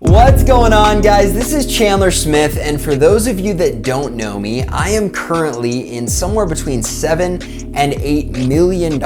What's going on, guys? This is Chandler Smith, and for those of you that don't know me, I am currently in somewhere between $7 and $8 million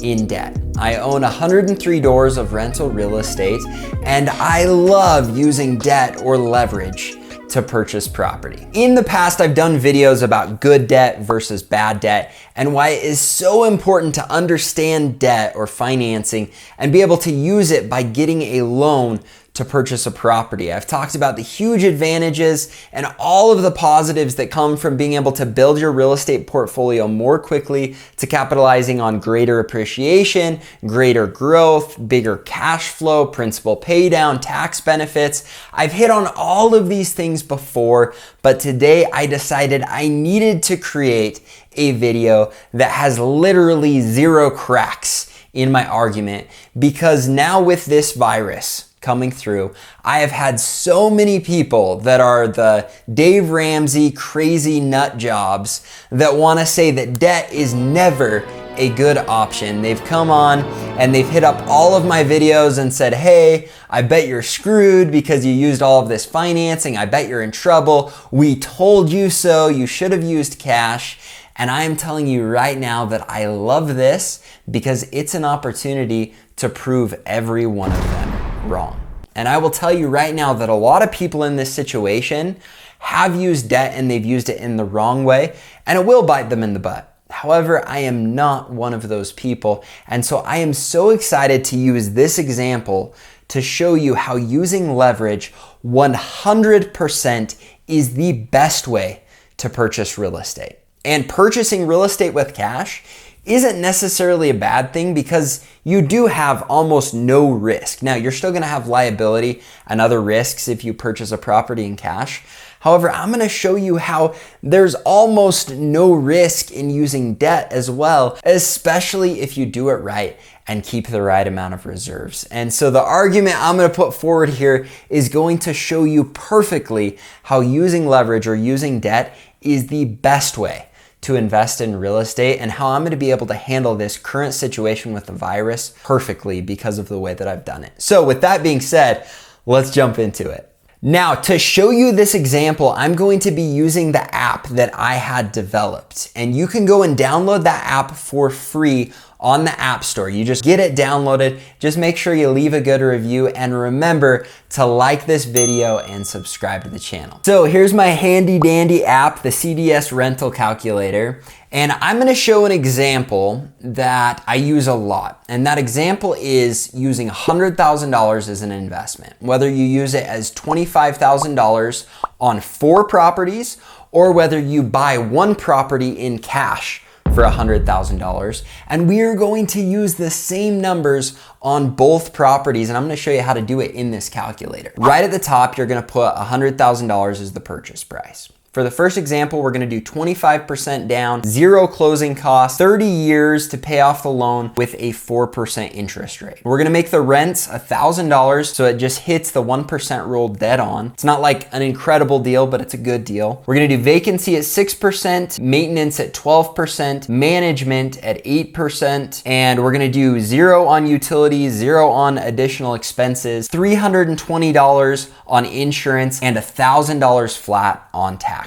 in debt. I own 103 doors of rental real estate, and I love using debt or leverage to purchase property. In the past, I've done videos about good debt versus bad debt and why it is so important to understand debt or financing and be able to use it by getting a loan to purchase a property. I've talked about the huge advantages and all of the positives that come from being able to build your real estate portfolio more quickly, to capitalizing on greater appreciation, greater growth, bigger cash flow, principal pay down, tax benefits. I've hit on all of these things before, but today I decided I needed to create a video that has literally zero cracks in my argument, because now with this virus coming through, I have had so many people that are the Dave Ramsay crazy nut jobs that want to say that debt is never a good option. They've come on and they've hit up all of my videos and said, hey, I bet you're screwed because you used all of this financing. I bet you're in trouble. We told you so. You should have used cash. And I am telling you right now that I love this because it's an opportunity to prove every one of them wrong. And I will tell you right now that a lot of people in this situation have used debt and they've used it in the wrong way, and it will bite them in the butt. However, I am not one of those people. And so I am so excited to use this example to show you how using leverage 100% is the best way to purchase real estate. And purchasing real estate with cash isn't necessarily a bad thing because you do have almost no risk. Now, you're still gonna have liability and other risks if you purchase a property in cash. However, I'm gonna show you how there's almost no risk in using debt as well, especially if you do it right and keep the right amount of reserves. And so the argument I'm gonna put forward here is going to show you perfectly how using leverage or using debt is the best way to invest in real estate, and how I'm gonna be able to handle this current situation with the virus perfectly because of the way that I've done it. So with that being said, let's jump into it. Now, to show you this example, I'm going to be using the app that I had developed, and you can go and download that app for free on the App Store. You just get it downloaded. Just make sure you leave a good review, and remember to like this video and subscribe to the channel. So here's my handy dandy app, the CDS rental calculator. And I'm gonna show an example that I use a lot. And that example is using $100,000 as an investment. Whether you use it as $25,000 on 4 properties, or whether you buy 1 property in cash for $100,000. And we are going to use the same numbers on both properties. And I'm gonna show you how to do it in this calculator. Right at the top, you're gonna put $100,000 as the purchase price. For the first example, we're gonna do 25% down, 0 closing costs, 30 years to pay off the loan with a 4% interest rate. We're gonna make the rents $1,000, so it just hits the 1% rule dead on. It's not like an incredible deal, but it's a good deal. We're gonna do vacancy at 6%, maintenance at 12%, management at 8%, and we're gonna do 0 on utilities, 0 on additional expenses, $320 on insurance, and $1,000 flat on taxes.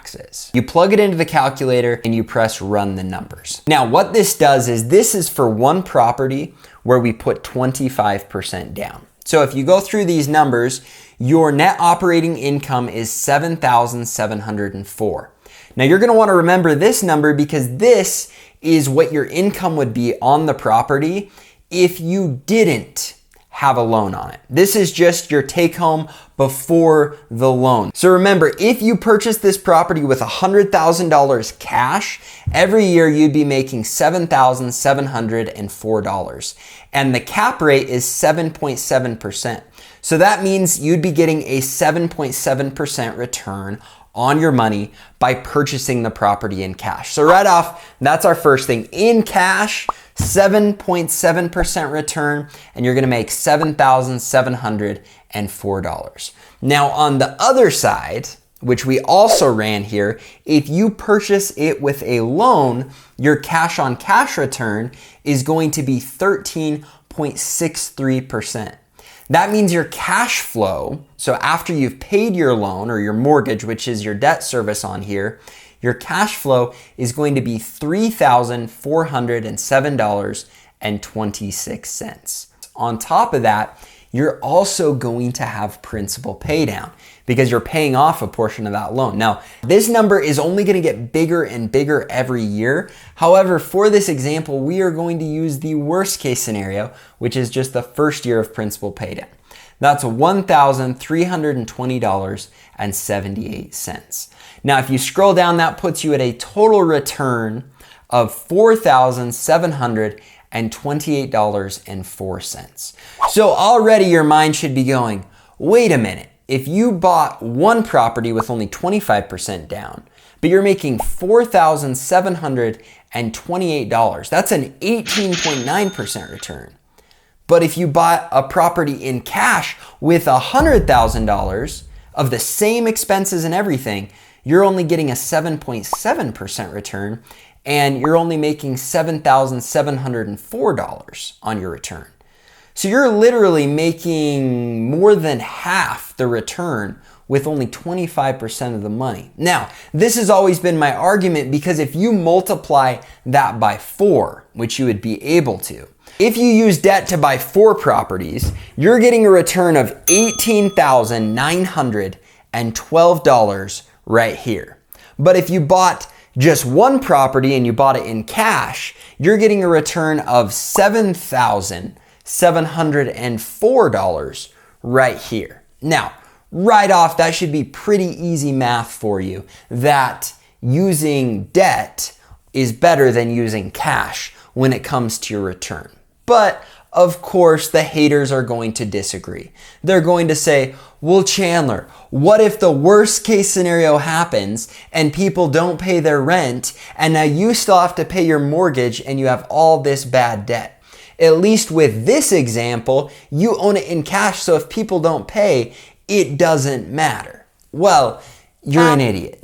You plug it into the calculator and you press run the numbers. Now, what this does is this is for 1 property where we put 25% down. So if you go through these numbers, your net operating income is $7,704. Now you're gonna wanna remember this number because this is what your income would be on the property if you didn't have a loan on it. This is just your take home before the loan. So remember, if you purchase this property with $100,000 cash, every year you'd be making $7,704. And the cap rate is 7.7%. So that means you'd be getting a 7.7% return on your money by purchasing the property in cash. So right off, that's our first thing. In cash, 7.7% return, and you're gonna make $7,704. Now on the other side, which we also ran here, if you purchase it with a loan, your cash on cash return is going to be 13.63%. That means your cash flow, so after you've paid your loan or your mortgage, which is your debt service on here, your cash flow is going to be $3,407.26. On top of that, you're also going to have principal pay down because you're paying off a portion of that loan. Now, this number is only going to get bigger and bigger every year. However, for this example, we are going to use the worst case scenario, which is just the first year of principal pay down. That's $1,320.78. Now, if you scroll down, that puts you at a total return of $4,728.04. So already your mind should be going, wait a minute, if you bought one property with only 25% down, but you're making $4,728, that's an 18.9% return. But if you bought a property in cash with $100,000 of the same expenses and everything, you're only getting a 7.7% return, and you're only making $7,704 on your return. So you're literally making more than half the return with only 25% of the money. Now, this has always been my argument because if you multiply that by 4, which you would be able to, if you use debt to buy 4 properties, you're getting a return of $18,912 right here. But if you bought just one property and you bought it in cash, you're getting a return of $7,704 right here. Now, right off, that should be pretty easy math for you, that using debt is better than using cash when it comes to your return. But of course, the haters are going to disagree. They're going to say, well, Chandler, what if the worst case scenario happens and people don't pay their rent and now you still have to pay your mortgage and you have all this bad debt? At least with this example, you own it in cash, so if people don't pay, it doesn't matter. Well, you're an idiot.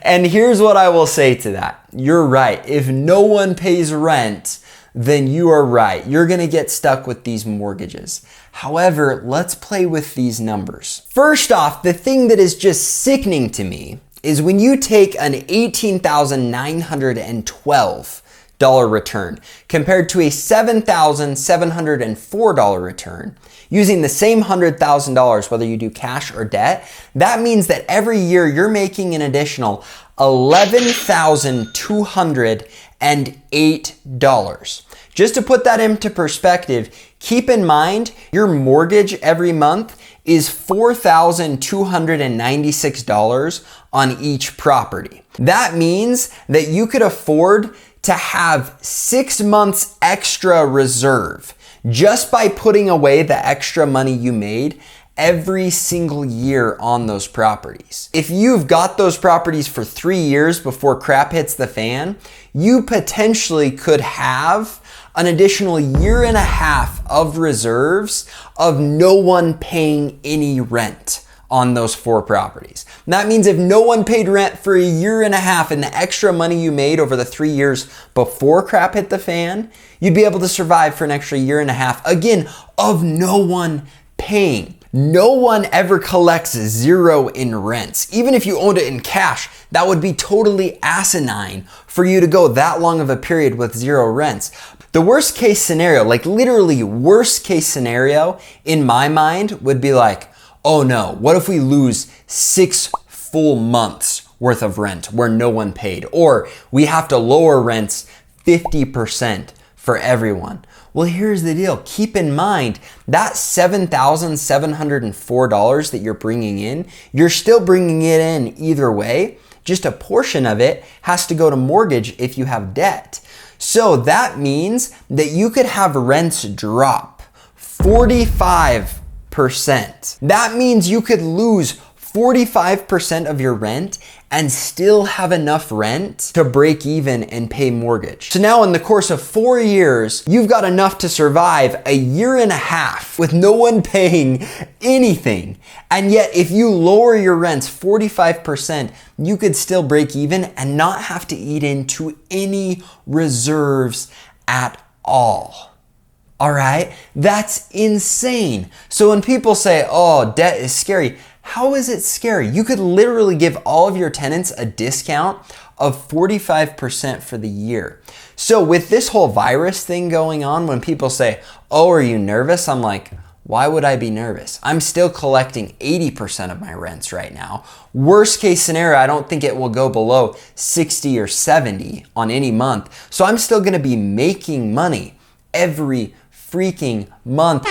And here's what I will say to that. You're right. If no one pays rent, then you are right. You're gonna get stuck with these mortgages. However, let's play with these numbers. First off, the thing that is just sickening to me is when you take an $18,912 return compared to a $7,704 return, using the same $100,000, whether you do cash or debt, that means that every year you're making an additional $11,208. Just to put that into perspective, keep in mind your mortgage every month is $4,296 on each property. That means that you could afford to have 6 months extra reserve just by putting away the extra money you made every single year on those properties. If you've got those properties for 3 years before crap hits the fan, you potentially could have an additional 1.5 years of reserves of no one paying any rent on those 4 properties. And that means if no one paid rent for 1.5 years and the extra money you made over the 3 years before crap hit the fan, you'd be able to survive for an extra 1.5 years, again, of no one paying. No one ever collects 0 in rents. Even if you owned it in cash, that would be totally asinine for you to go that long of a period with 0 rents. The worst case scenario, like literally worst case scenario in my mind would be like, oh no, what if we lose 6 full months worth of rent where no one paid? Or we have to lower rents 50% for everyone. Well, here's the deal. Keep in mind that $7,704 that you're bringing in, you're still bringing it in either way. Just a portion of it has to go to mortgage if you have debt. So that means that you could have rents drop 45%. That means you could lose 45% of your rent and still have enough rent to break even and pay mortgage. So now in the course of 4 years, you've got enough to survive 1.5 years with no one paying anything. And yet if you lower your rents 45%, you could still break even and not have to eat into any reserves at all. All right, that's insane. So when people say, oh, debt is scary, how is it scary? You could literally give all of your tenants a discount of 45% for the year. So with this whole virus thing going on, when people say, oh, are you nervous? I'm like, why would I be nervous? I'm still collecting 80% of my rents right now. Worst case scenario, I don't think it will go below 60 or 70 on any month. So I'm still gonna be making money every freaking month.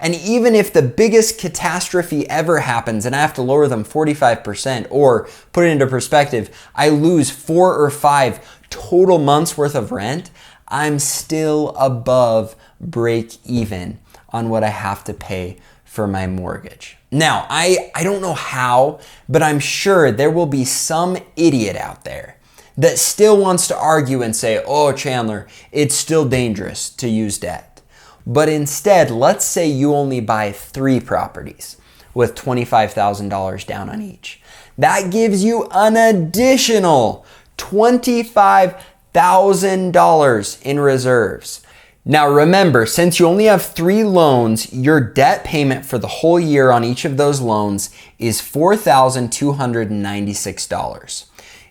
And even if the biggest catastrophe ever happens and I have to lower them 45%, or put it into perspective, I lose 4 or 5 total months worth of rent, I'm still above break even on what I have to pay for my mortgage. Now, I don't know how, but I'm sure there will be some idiot out there that still wants to argue and say, oh, Chandler, it's still dangerous to use debt. But instead, let's say you only buy 3 properties with $25,000 down on each. That gives you an additional $25,000 in reserves. Now remember, since you only have 3 loans, your debt payment for the whole year on each of those loans is $4,296.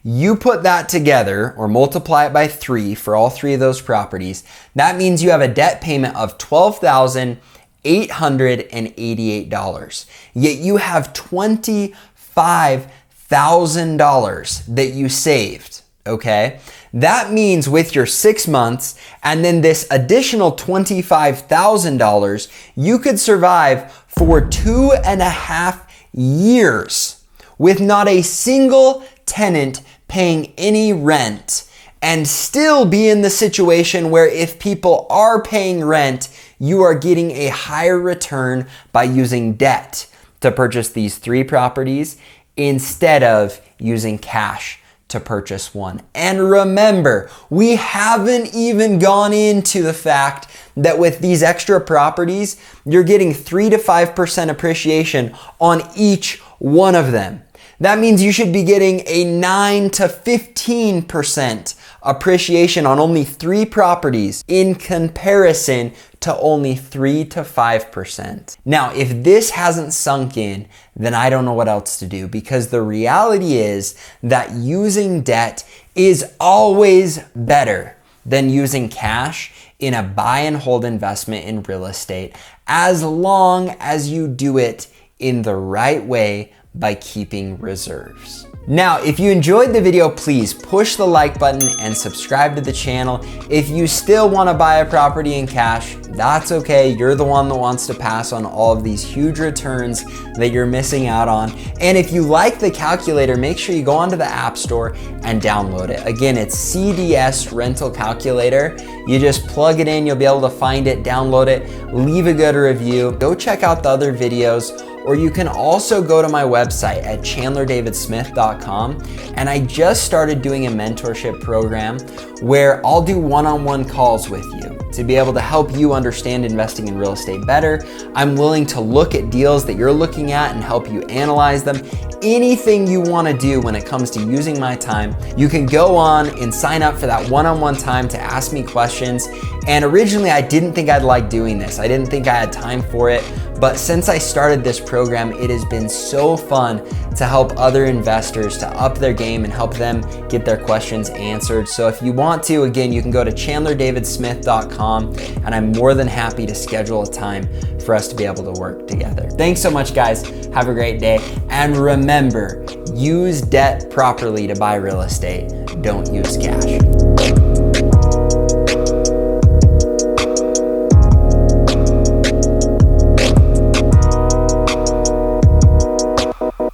You put that together or multiply it by 3 for all 3 of those properties. That means you have a debt payment of $12,888. Yet you have $25,000 that you saved, okay? That means with your 6 months and then this additional $25,000, you could survive for 2.5 years with not a single tenant paying any rent, and still be in the situation where if people are paying rent, you are getting a higher return by using debt to purchase these 3 properties instead of using cash to purchase one. And remember, we haven't even gone into the fact that with these extra properties, you're getting 3 to 5% appreciation on each one of them. That means you should be getting a 9 to 15% appreciation on only 3 properties in comparison to only 3 to 5%. Now, if this hasn't sunk in, then I don't know what else to do, because the reality is that using debt is always better than using cash in a buy and hold investment in real estate, as long as you do it in the right way by keeping reserves. Now, if you enjoyed the video, please push the like button and subscribe to the channel. If you still want to buy a property in cash, that's okay. You're the one that wants to pass on all of these huge returns that you're missing out on. And if you like the calculator, make sure you go onto the App Store and download it. Again, it's CDS Rental Calculator. You just plug it in, you'll be able to find it, download it, leave a good review. Go check out the other videos. Or you can also go to my website at chandlerdavidsmith.com, and I just started doing a mentorship program where I'll do one-on-one calls with you to be able to help you understand investing in real estate better. I'm willing to look at deals that you're looking at and help you analyze them. Anything you want to do when it comes to using my time, you can go on and sign up for that one-on-one time to ask me questions. And originally I didn't think I'd like doing this. I didn't think I had time for it. But since I started this program, it has been so fun to help other investors to up their game and help them get their questions answered. So if you want to, again, you can go to chandlerdavidsmith.com, and I'm more than happy to schedule a time for us to be able to work together. Thanks so much, guys. Have a great day. And remember, use debt properly to buy real estate. Don't use cash.